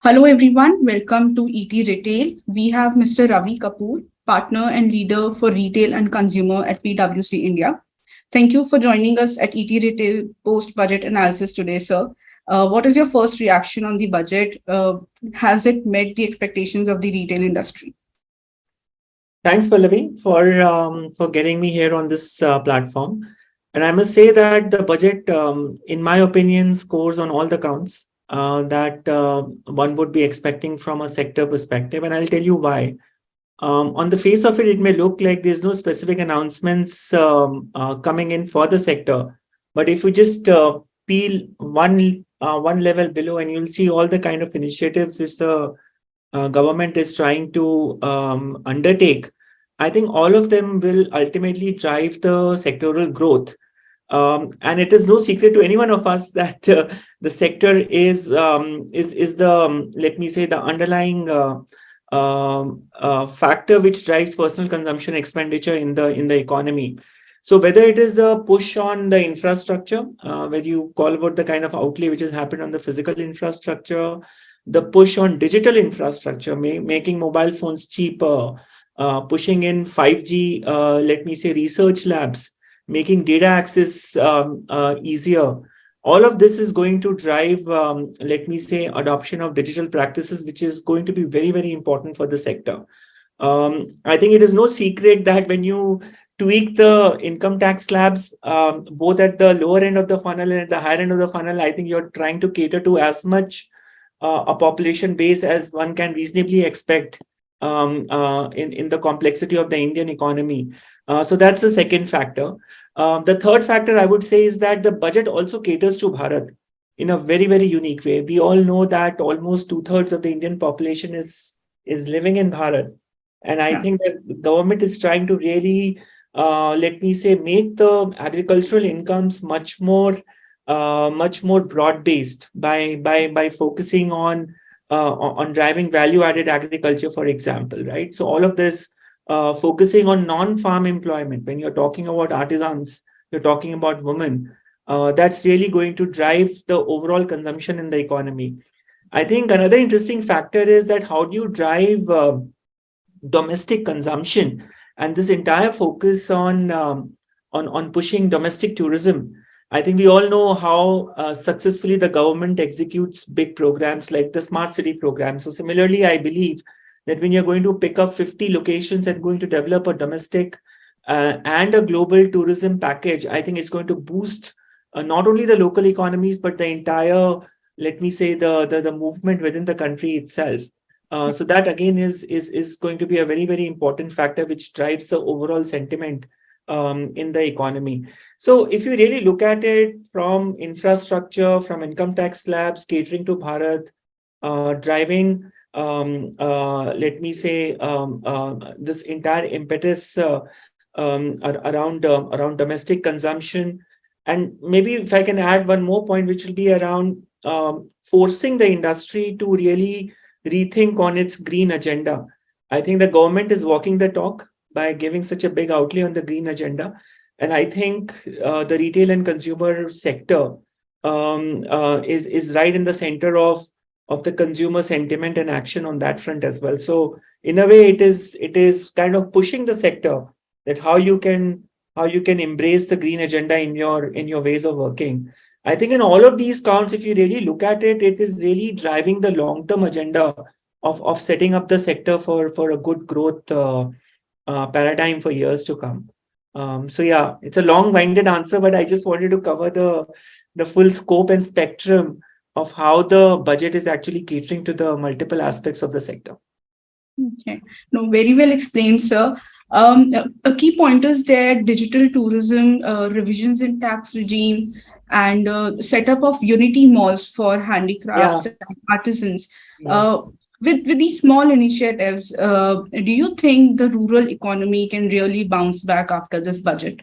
Hello everyone, welcome to ET Retail. We have Mr. Ravi Kapoor, partner and leader for retail and consumer at PwC India. Thank you for joining us at ET Retail post budget analysis today, sir. What is your first reaction on the budget? Has it met the expectations of the retail industry? Thanks, Pallavi, for getting me here on this platform. And I must say that the budget, in my opinion, scores on all the counts that one would be expecting from a sector perspective. And I'll tell you why. On the face of it, it may look like there's no specific announcements coming in for the sector. But if you just peel one level below, and you'll see all the kind of initiatives which the government is trying to undertake, I think all of them will ultimately drive the sectoral growth. And it is no secret to any one of us that the sector is the let me say the underlying factor which drives personal consumption expenditure in the economy. So whether it is the push on the infrastructure, where you call about the kind of outlay which has happened on the physical infrastructure, the push on digital infrastructure, making mobile phones cheaper, pushing in 5G, let me say research labs, making data access easier. All of this is going to drive, let me say, adoption of digital practices, which is going to be very, very important for the sector. I think it is no secret that when you tweak the income tax slabs, both at the lower end of the funnel and at the higher end of the funnel, I think you're trying to cater to as much a population base as one can reasonably expect in the complexity of the Indian economy. So that's the second factor. The third factor I would say is that the budget also caters to Bharat in a very, very unique way. We all know that almost two-thirds of the Indian population is living in Bharat. And I Yeah. think that the government is trying to really, let me say, make the agricultural incomes much more broad-based by focusing on driving value-added agriculture, for example, right? So all of this focusing on non-farm employment. When you're talking about artisans, you're talking about women. That's really going to drive the overall consumption in the economy. I think another interesting factor is that how do you drive domestic consumption, and this entire focus on pushing domestic tourism. I think we all know how successfully the government executes big programs like the smart city program. So similarly, I believe that when you're going to pick up 50 locations and going to develop a domestic and a global tourism package, I think it's going to boost not only the local economies but the entire, let me say, the movement within the country itself. So that again is going to be a very, very important factor which drives the overall sentiment in the economy. So if you really look at it from infrastructure, from income tax slabs, catering to Bharat, driving, let me say, this entire impetus around domestic consumption, and maybe if I can add one more point, which will be around forcing the industry to really rethink on its green agenda. I think the government is walking the talk by giving such a big outlay on the green agenda. And I think the retail and consumer sector is right in the center of the consumer sentiment and action on that front as well. So in a way, it is kind of pushing the sector that how you can embrace the green agenda in your ways of working. I think in all of these counts, if you really look at it, it is really driving the long-term agenda of setting up the sector for a good growth paradigm for years to come. So yeah, it's a long-winded answer, but I just wanted to cover the full scope and spectrum of how the budget is actually catering to the multiple aspects of the sector. Okay. No, very well explained, sir. A key pointers there: digital tourism, revisions in tax regime, and setup of unity malls for Yeah. handicrafts and artisans. Yes. With these small initiatives, do you think the rural economy can really bounce back after this budget?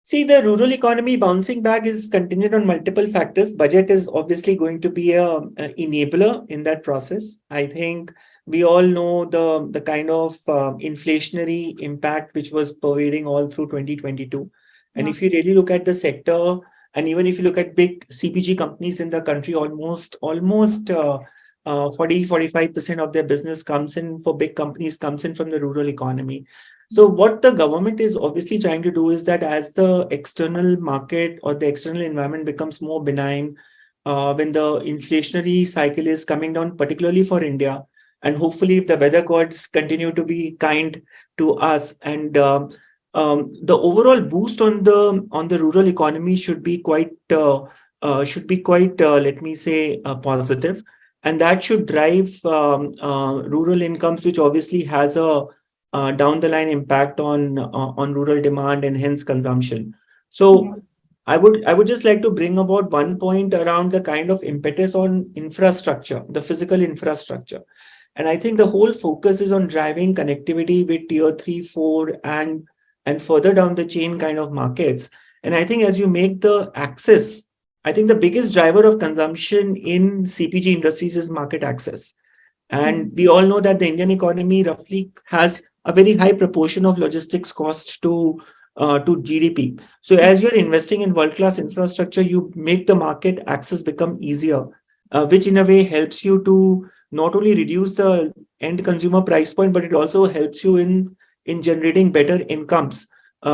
See, the rural economy bouncing back is contingent on multiple factors. Budget is obviously going to be a enabler in that process. I think we all know the kind of inflationary impact which was pervading all through 2022. And Yeah. if you really look at the sector, and even if you look at big CPG companies in the country, almost 45% of their business comes in for big companies, comes in from the rural economy. So what the government is obviously trying to do is that as the external market or the external environment becomes more benign, when the inflationary cycle is coming down, particularly for India, and hopefully if the weather gods continue to be kind to us, and the overall boost on the rural economy should be quite let me say positive, and that should drive rural incomes, which obviously has a down the line impact on rural demand and hence consumption. Yeah. So I would just like to bring about one point around the kind of impetus on infrastructure, the physical infrastructure. And I think the whole focus is on driving connectivity with tier 3, 4, and further down the chain kind of markets. And I think as you make the access, I think the biggest driver of consumption in CPG industries is market access. And we all know that the Indian economy roughly has a very high proportion of logistics cost to GDP. So as you're investing in world-class infrastructure, you make the market access become easier, which in a way helps you to not only reduce the end consumer price point, but it also helps you in generating better incomes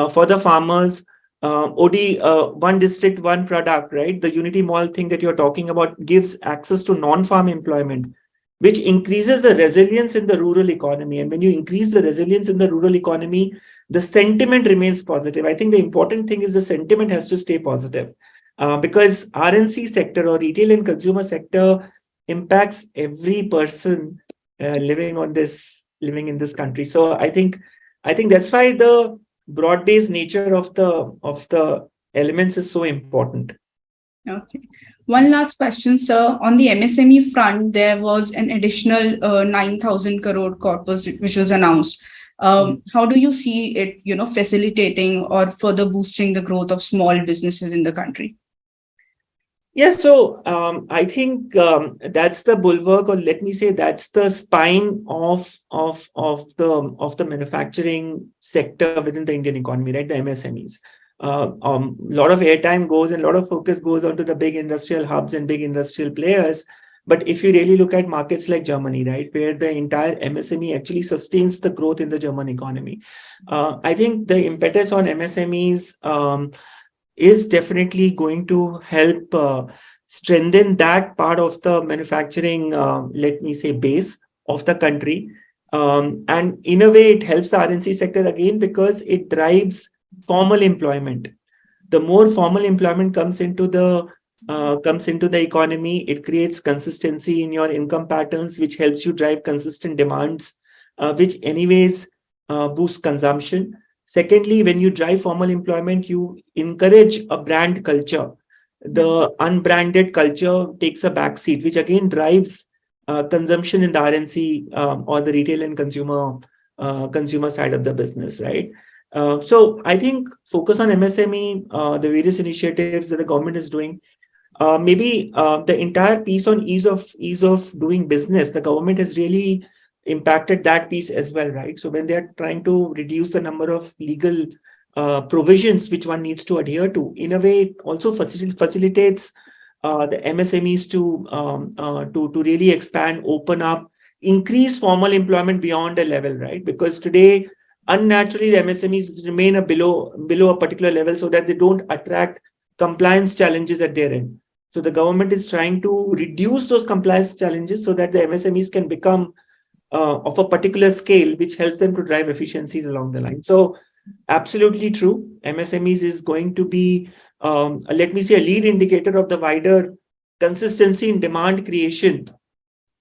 for the farmers. OD, one district, one product, right? The Unity Mall thing that you're talking about gives access to non-farm employment, which increases the resilience in the rural economy. And when you increase the resilience in the rural economy, the sentiment remains positive. I think the important thing is the sentiment has to stay positive, because RNC sector or retail and consumer sector impacts every person living in this country. So I think that's why the broad-based nature of the elements is so important. Okay. One last question, sir. On the MSME front, there was an additional 9,000 crore corpus which was announced. How do you see it, facilitating or further boosting the growth of small businesses in the country? Yeah, so I think that's the bulwark, or let me say that's the spine of the manufacturing sector within the Indian economy, right? The MSMEs. A lot of airtime goes and a lot of focus goes onto the big industrial hubs and big industrial players. But if you really look at markets like Germany, right, where the entire MSME actually sustains the growth in the German economy, I think the impetus on MSMEs is definitely going to help strengthen that part of the manufacturing, let me say, base of the country. And in a way, it helps the RNC sector again because it drives formal employment. The more formal employment comes into the economy, it creates consistency in your income patterns, which helps you drive consistent demands, which anyways boost consumption. Secondly, when you drive formal employment, you encourage a brand culture. The unbranded culture takes a backseat, which again drives consumption in the RNC or the retail and consumer side of the business, right? So I think focus on MSME, the various initiatives that the government is doing, maybe the entire piece on ease of doing business, the government has really impacted that piece as well, right? So when they are trying to reduce the number of legal provisions which one needs to adhere to, in a way, it also facilitates the MSMEs to really expand, open up, increase formal employment beyond a level, right? Because today, unnaturally, the MSMEs remain below a particular level so that they don't attract compliance challenges at their end. So the government is trying to reduce those compliance challenges so that the MSMEs can become of a particular scale, which helps them to drive efficiencies along the line. So absolutely true. MSMEs is going to be, let me say, a lead indicator of the wider consistency in demand creation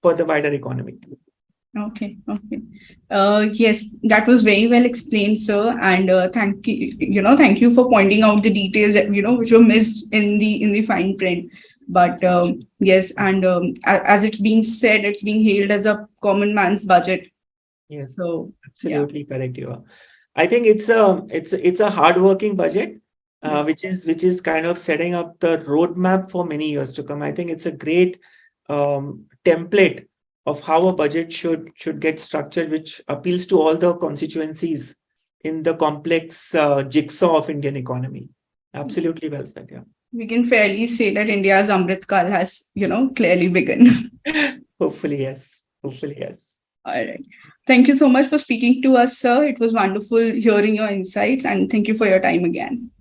for the wider economy. Okay. Yes, that was very well explained, sir. And thank you for pointing out the details that, which were missed in the fine print. But yes, and as it's being said, it's being hailed as a common man's budget. Yes, so absolutely correct. You are. I think it's a hardworking budget, which is kind of setting up the roadmap for many years to come. I think it's a great template of how a budget should get structured, which appeals to all the constituencies in the complex jigsaw of Indian economy. Absolutely well said. Yeah. We can fairly say that India's Amrit Kal has, clearly begun. Hopefully, yes. Hopefully, yes. All right. Thank you so much for speaking to us, sir. It was wonderful hearing your insights, and thank you for your time again.